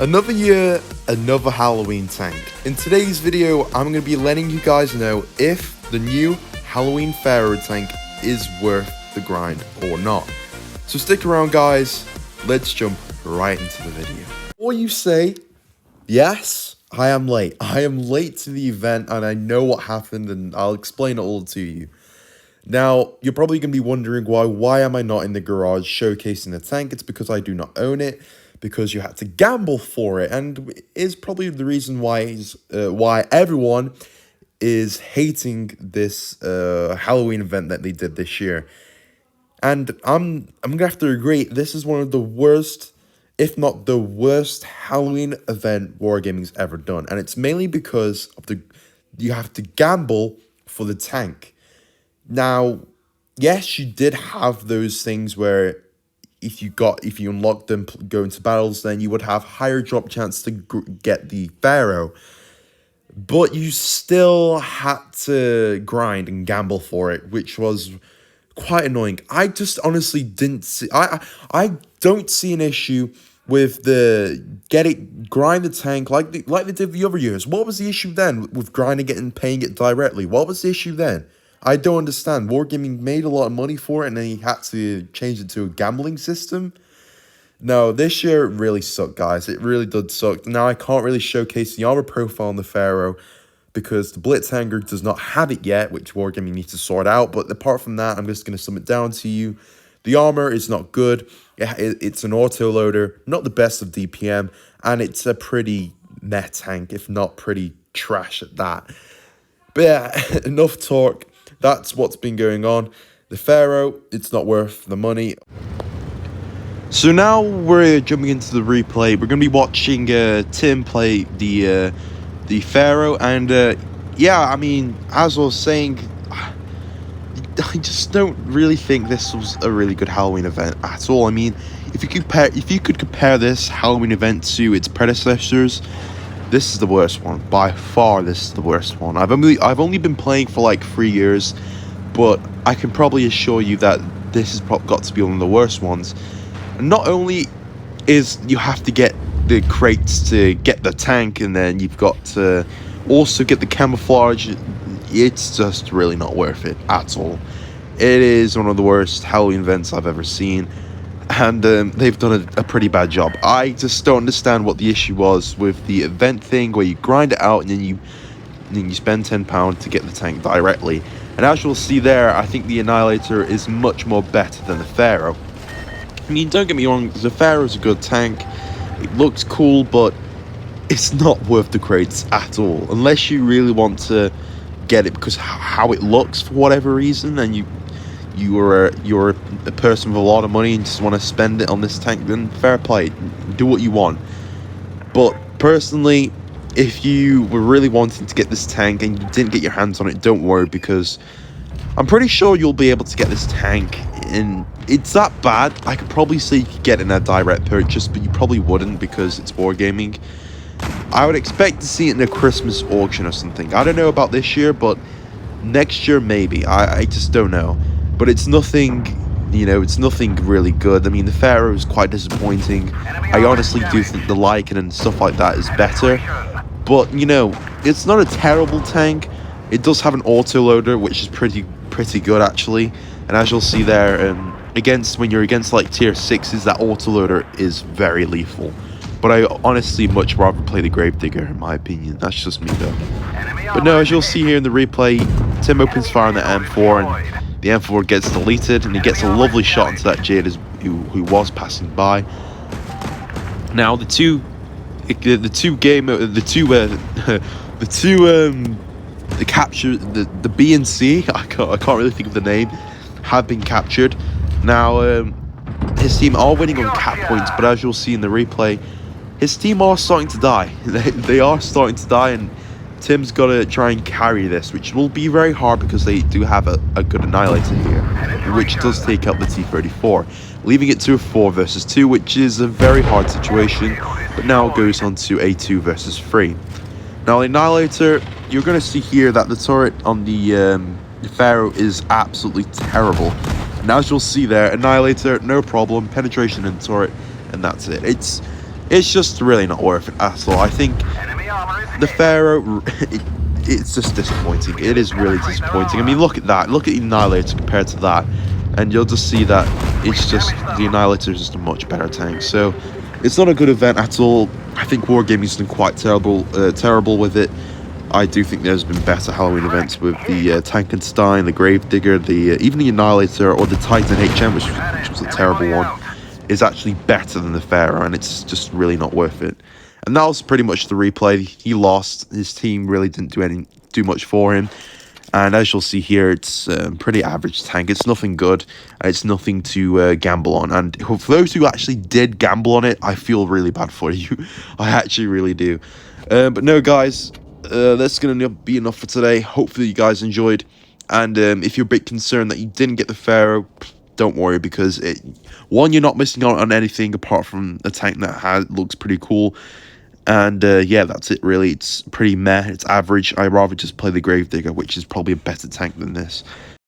Another year, another Halloween tank. In today's video, I'm going to be letting you guys know if the new Halloween Pharaoh tank is worth the grind or not. So stick around guys, let's jump right into the video. Before you say, yes, I am late. I am late to the event and I know what happened and I'll explain it all to you. Now, you're probably going to be wondering why am I not in the garage showcasing the tank? It's because I do not own it, because you had to gamble for it, and is probably the reason why everyone is hating this Halloween event that they did this year. And I'm going to have to agree, this is one of the worst, if not the worst Halloween event Wargaming's ever done. And it's mainly because of you have to gamble for the tank. Now, yes, you did have those things where if you unlocked them, go into battles, then you would have higher drop chance to get the Pharaoh. But you still had to grind and gamble for it, which was quite annoying. I just honestly didn't see. I don't see an issue with grind the tank like they did the other years. What was the issue then with grinding it and paying it directly? What was the issue then? I don't understand. Wargaming made a lot of money for it and then he had to change it to a gambling system. No, this year it really sucked, guys. It really did suck. Now I can't really showcase the armor profile on the Pharaoh because the Blitzhanger does not have it yet, which Wargaming needs to sort out. But apart from that, I'm just going to sum it down to you. The armor is not good. It's an autoloader, not the best of DPM, and it's a pretty meh tank, if not pretty trash at that. But yeah, enough talk. That's what's been going on. The Pharaoh, it's not worth the money. So now we're jumping into the replay. We're going to be watching Tim play the Pharaoh. And yeah, I mean, as I was saying, I just don't really think this was a really good Halloween event at all. I mean, if you could compare this Halloween event to its predecessors, this is the worst one. By far, this is the worst one. I've only been playing for like 3 years, but I can probably assure you that this has got to be one of the worst ones. And not only is you have to get the crates to get the tank, and then you've got to also get the camouflage. It's just really not worth it at all. It is one of the worst Halloween events I've ever seen. And they've done a pretty bad job. I just don't understand what the issue was with the event thing where you grind it out and then you spend £10 to get the tank directly. And as you'll see there, I think the Annihilator is much more better than the Pharaoh. I mean, don't get me wrong, the Pharaoh's a good tank. It looks cool, but it's not worth the crates at all. Unless you really want to get it because how it looks for whatever reason, and you're a person with a lot of money and just want to spend it on this tank, then fair play, do what you want. But personally, if you were really wanting to get this tank and you didn't get your hands on it, don't worry, because I'm pretty sure you'll be able to get this tank. And it's that bad. I could probably say you could get it in a direct purchase, but you probably wouldn't because it's Wargaming. I would expect to see it in a Christmas auction or something. I don't know about this year, but next year maybe. I just don't know. But it's nothing, it's nothing really good. I mean, the Pharaoh is quite disappointing. I honestly do think the Lycan and stuff like that is better. But, it's not a terrible tank. It does have an autoloader, which is pretty good, actually. And as you'll see there, when you're against, like, tier 6s, that autoloader is very lethal. But I honestly much rather play the Gravedigger, in my opinion. That's just me, though. But no, as you'll see here in the replay, Tim opens fire on the M4, and the M4 gets deleted, and he gets a lovely shot into that Jade who was passing by. Now the B and C, I can't really think of the name, have been captured. Now his team are winning on cap points, but as you'll see in the replay, his team are starting to die. They are starting to die, and Tim's got to try and carry this, which will be very hard because they do have a good Annihilator here, which does take out the T-34, leaving it to a 4 versus 2, which is a very hard situation, but now it goes on to a 2 versus 3. Now, the Annihilator, you're going to see here that the turret on the Pharaoh is absolutely terrible. And as you'll see there, Annihilator, no problem, penetration in turret, and that's it. It's just really not worth it at all. I think the Pharaoh, it's just disappointing. It is really disappointing. I mean, look at that. Look at the Annihilator compared to that. And you'll just see that it's just, the Annihilator is just a much better tank. So, it's not a good event at all. I think Wargaming's been quite terrible with it. I do think there's been better Halloween events with the Tankenstein, the Gravedigger, even the Annihilator, or the Titan HM, which was a terrible one, is actually better than the Pharaoh, and it's just really not worth it. And that was pretty much the replay. He lost. His team really didn't do much for him. And as you'll see here, it's a pretty average tank. It's nothing good. It's nothing to gamble on. And for those who actually did gamble on it, I feel really bad for you. I actually really do. But no, guys, that's going to be enough for today. Hopefully you guys enjoyed. And if you're a bit concerned that you didn't get the Pharaoh, don't worry, because one, you're not missing out on anything apart from a tank that looks pretty cool. And yeah, that's it really. It's pretty meh, it's average. I'd rather just play the Gravedigger, which is probably a better tank than this.